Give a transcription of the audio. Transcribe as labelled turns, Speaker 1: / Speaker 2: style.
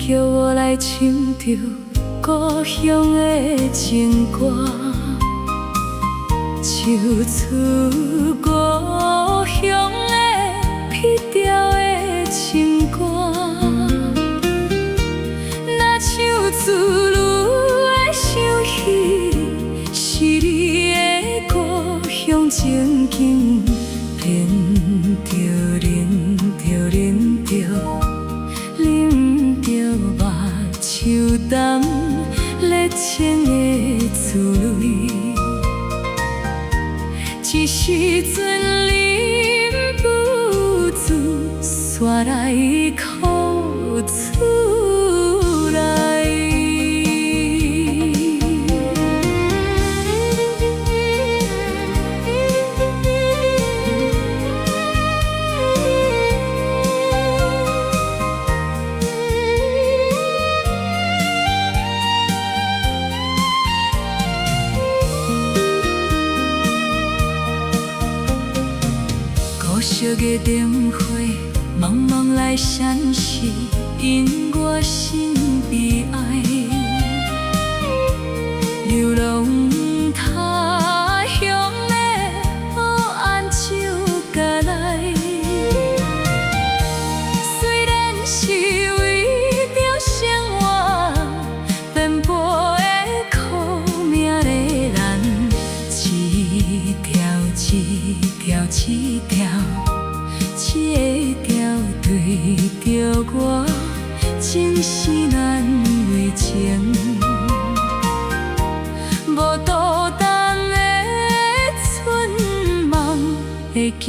Speaker 1: 叫我来唱着故乡的情歌，唱出故乡的彼条的情歌。若唱出愈会想起，是你的故乡情景，忍着忍着忍着。啉着目睭淡热情的滋味，一时阵忍不住煞来哭出来。古色的灯火茫茫来闪烁，因我心悲哀。流浪他乡的黑暗就甲来，虽然是为着生活奔波的苦命的咱，一条一条一条。这条对着我，真是难为情。无孤单的春梦会叫